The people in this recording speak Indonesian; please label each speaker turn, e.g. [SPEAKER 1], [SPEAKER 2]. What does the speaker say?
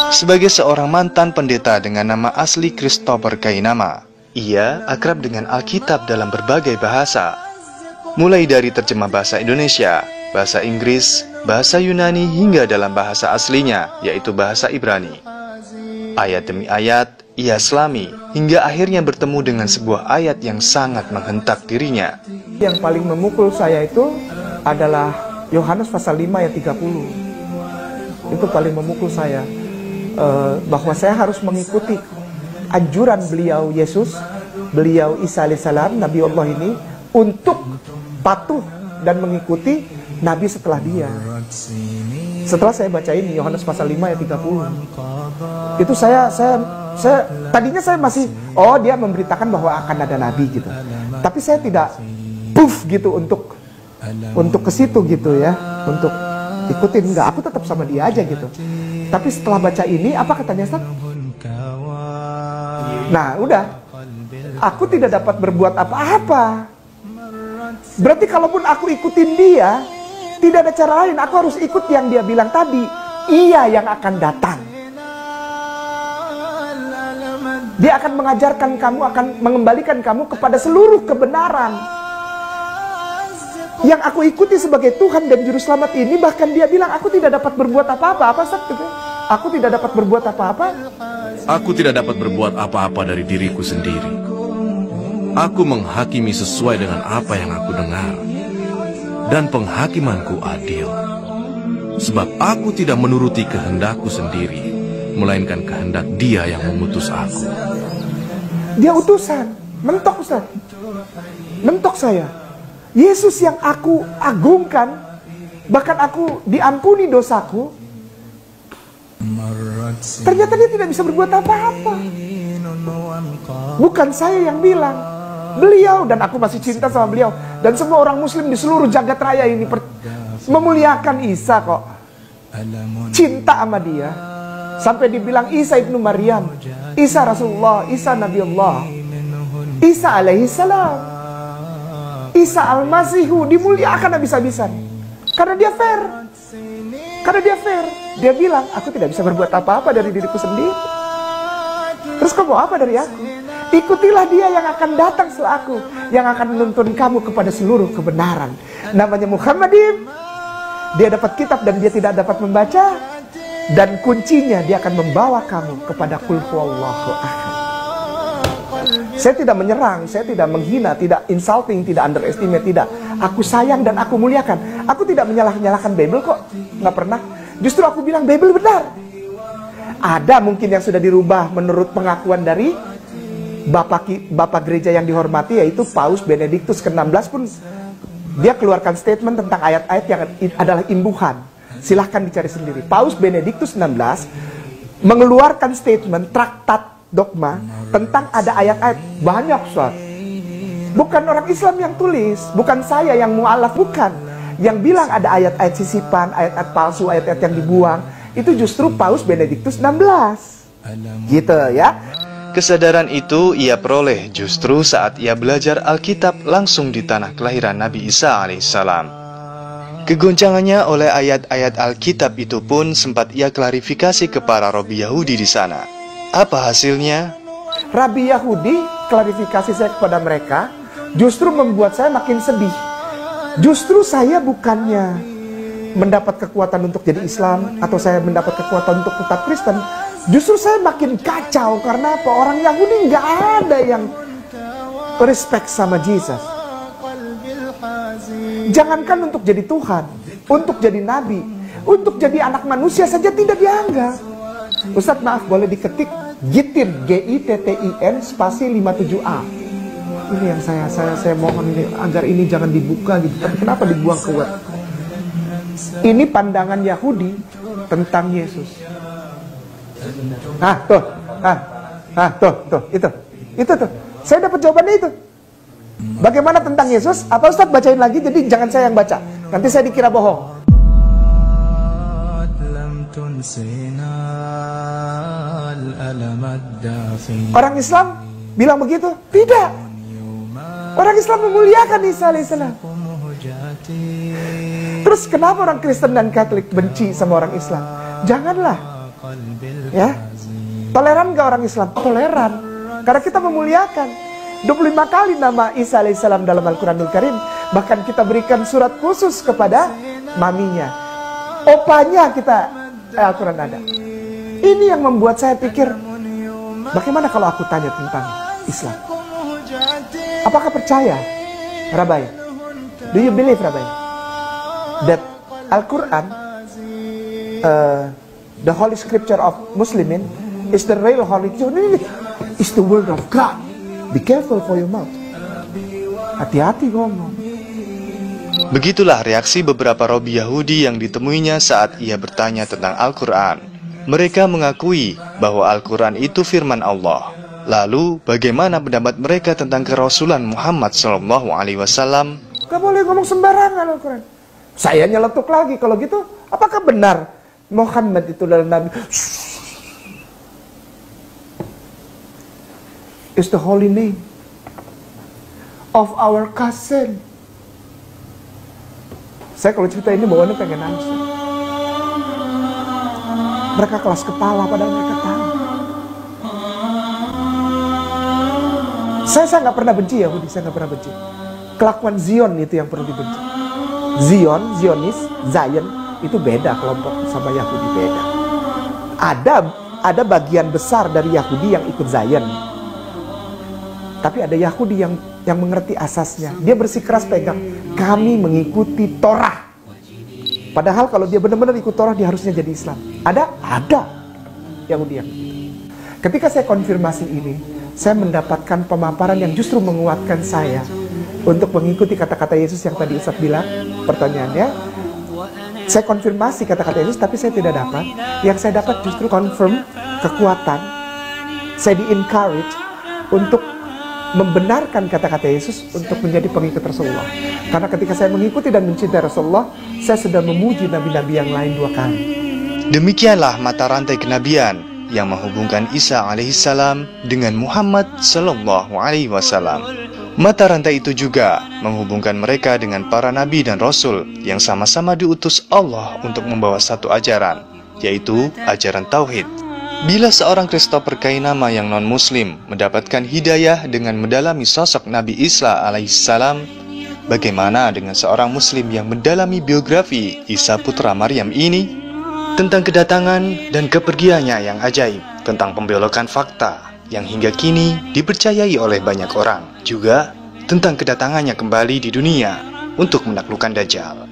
[SPEAKER 1] Sebagai seorang mantan pendeta dengan nama asli Christopher Kainama, ia akrab dengan Alkitab dalam berbagai bahasa, mulai dari terjemah bahasa Indonesia, bahasa Inggris, bahasa Yunani, hingga dalam bahasa aslinya, yaitu bahasa Ibrani. Ayat demi ayat, ia selami, hingga akhirnya bertemu dengan sebuah ayat yang sangat menghentak dirinya.
[SPEAKER 2] Yang paling memukul saya itu adalah Yohanes pasal 5 ayat 30. Itu paling memukul saya, bahwa saya harus mengikuti anjuran beliau Yesus, beliau Isa alaihissalam, Nabi Allah ini, untuk patuh dan mengikuti Nabi setelah dia. Setelah saya baca ini Yohanes pasal 5 ayat 30, itu saya tadinya saya masih, oh dia memberitakan bahwa akan ada Nabi gitu, tapi saya tidak puff gitu untuk ke situ gitu ya, untuk ikutin, enggak, aku tetap sama dia aja gitu. Tapi setelah baca ini, apa katanya Ustaz? Nah udah, aku tidak dapat berbuat apa-apa. Berarti kalaupun aku ikutin dia, tidak ada cara lain, aku harus ikut yang dia bilang tadi. Ia yang akan datang, dia akan mengajarkan kamu, akan mengembalikan kamu kepada seluruh kebenaran. Yang aku ikuti sebagai Tuhan dan Juru Selamat ini, bahkan dia bilang aku tidak dapat berbuat apa-apa. Apa Ustaz? Aku tidak dapat berbuat apa-apa.
[SPEAKER 3] Aku tidak dapat berbuat apa-apa dari diriku sendiri. Aku menghakimi sesuai dengan apa yang aku dengar, dan penghakimanku adil. Sebab aku tidak menuruti kehendakku sendiri, melainkan kehendak Dia yang mengutus aku.
[SPEAKER 2] Dia utusan, mentok Ustaz, mentok saya. Yesus yang aku agungkan, bahkan aku diampuni dosaku, ternyata dia tidak bisa berbuat apa-apa. Bukan saya yang bilang, beliau, dan aku masih cinta sama beliau. Dan semua orang muslim di seluruh jagat raya ini memuliakan Isa kok, cinta sama dia. Sampai dibilang Isa ibnu Maryam, Isa Rasulullah, Isa Nabi Allah, Isa alaihissalam, Isa al-Masihu, dimuliakan habis-habisan. Karena dia fair. Karena dia fair. Dia bilang, aku tidak bisa berbuat apa-apa dari diriku sendiri. Terus kamu apa dari aku? Ikutilah dia yang akan datang setelah aku, yang akan menuntun kamu kepada seluruh kebenaran. Namanya Muhammadin. Dia dapat kitab dan dia tidak dapat membaca. Dan kuncinya, dia akan membawa kamu kepada Qul huwallahu ahad. Saya tidak menyerang, saya tidak menghina, tidak insulting, tidak underestimate, tidak. Aku sayang dan aku muliakan. Aku tidak menyalah-nyalahkan Bible kok, nggak pernah. Justru aku bilang Bible benar. Ada mungkin yang sudah dirubah menurut pengakuan dari Bapak gereja yang dihormati, yaitu Paus Benediktus ke-16 pun dia keluarkan statement tentang ayat-ayat yang adalah imbuhan. Silahkan dicari sendiri. Paus Benediktus 16 mengeluarkan statement traktat dogma tentang ada ayat-ayat banyak, Ustaz. Bukan orang Islam yang tulis, bukan saya yang mu'alaf, bukan. Yang bilang ada ayat-ayat sisipan, ayat-ayat palsu, ayat-ayat yang dibuang, itu justru Paus Benediktus 16. Gitu ya.
[SPEAKER 1] Kesadaran itu ia peroleh justru saat ia belajar Alkitab langsung di tanah kelahiran Nabi Isa alaihissalam. Kegoncangannya oleh ayat-ayat Alkitab itu pun sempat ia klarifikasi ke para rabi Yahudi di sana. Apa hasilnya?
[SPEAKER 2] Rabi Yahudi, klarifikasi saya kepada mereka justru membuat saya makin sedih. Justru saya bukannya mendapat kekuatan untuk jadi Islam, atau saya mendapat kekuatan untuk tetap Kristen. Justru saya makin kacau. Karena apa? Orang Yahudi nggak ada yang respect sama Jesus. Jangankan untuk jadi Tuhan, untuk jadi Nabi, untuk jadi anak manusia saja tidak dianggap. Ustadz maaf, boleh diketik Gittin, Gittin spasi 57A. Ini yang saya mohon ini, agar ini jangan dibuka gitu. Tapi kenapa dibuang ke web? Ini pandangan Yahudi tentang Yesus. Tuh, itu tuh. Saya dapat jawabannya itu. Bagaimana tentang Yesus? Apa Ustadz bacain lagi? Jadi jangan saya yang baca. Nanti saya dikira bohong. Orang Islam bilang begitu? Tidak. Orang Islam memuliakan Isa alaihissalam. Terus kenapa orang Kristen dan Katolik benci sama orang Islam? Janganlah. Ya, toleran gak orang Islam? Toleran, karena kita memuliakan. 25 kali nama Isa alaihissalam dalam Al-Quranul Karim. Bahkan kita berikan surat khusus kepada maminya, opanya kita Al-Quran ada. Ini yang membuat saya pikir, bagaimana kalau aku tanya tentang Islam? Apakah percaya, Rabai? Do you believe, Rabai, that Al-Quran, the holy scripture of Muslimin, is the real holy scripture? Is the word of God. Be careful for your mouth. Hati-hati ngomong.
[SPEAKER 1] Begitulah reaksi beberapa Robi Yahudi yang ditemuinya saat ia bertanya tentang Al-Quran. Mereka mengakui bahwa Al-Quran itu firman Allah. Lalu, bagaimana pendapat mereka tentang kerasulan Muhammad SAW?
[SPEAKER 2] Gak boleh ngomong sembarangan Al-Quran. Saya nyeletuk lagi, kalau gitu, apakah benar Muhammad itu adalah Nabi? Is the holy name of our cousin. Saya kalau cerita ini bawaannya pengen nangis. Mereka kelas kepala padahal mereka tahu. Saya nggak pernah benci Yahudi, saya nggak pernah benci. Kelakuan Zion itu yang perlu dibenci. Zionis, Zion itu beda kelompok sama Yahudi, beda. Ada bagian besar dari Yahudi yang ikut Zion. Tapi ada Yahudi yang mengerti asasnya. Dia bersikeras pegang, kami mengikuti Torah. Padahal kalau dia benar-benar ikut Torah, dia harusnya jadi Islam. Ada Yahudi yang ketika saya konfirmasi ini, saya mendapatkan pemaparan yang justru menguatkan saya untuk mengikuti kata-kata Yesus yang tadi Ustaz bilang. Pertanyaannya, saya konfirmasi kata-kata Yesus, tapi saya tidak dapat. Yang saya dapat justru confirm kekuatan. Saya di-encourage untuk membenarkan kata-kata Yesus untuk menjadi pengikut Rasulullah. Karena ketika saya mengikuti dan mencintai Rasulullah, saya sedang memuji nabi-nabi yang lain 2 kali.
[SPEAKER 1] Demikianlah mata rantai kenabian yang menghubungkan Isa alaihissalam dengan Muhammad sallallahu alaihi wasallam. Mata rantai itu juga menghubungkan mereka dengan para nabi dan rasul yang sama-sama diutus Allah untuk membawa satu ajaran, yaitu ajaran tauhid. Bila seorang Christopher Kainama yang non-muslim mendapatkan hidayah dengan mendalami sosok Nabi Isa alaihissalam, bagaimana dengan seorang muslim yang mendalami biografi Isa putra Maryam ini? Tentang kedatangan dan kepergiannya yang ajaib, tentang pembelokan fakta yang hingga kini dipercayai oleh banyak orang, juga tentang kedatangannya kembali di dunia untuk menaklukkan Dajjal.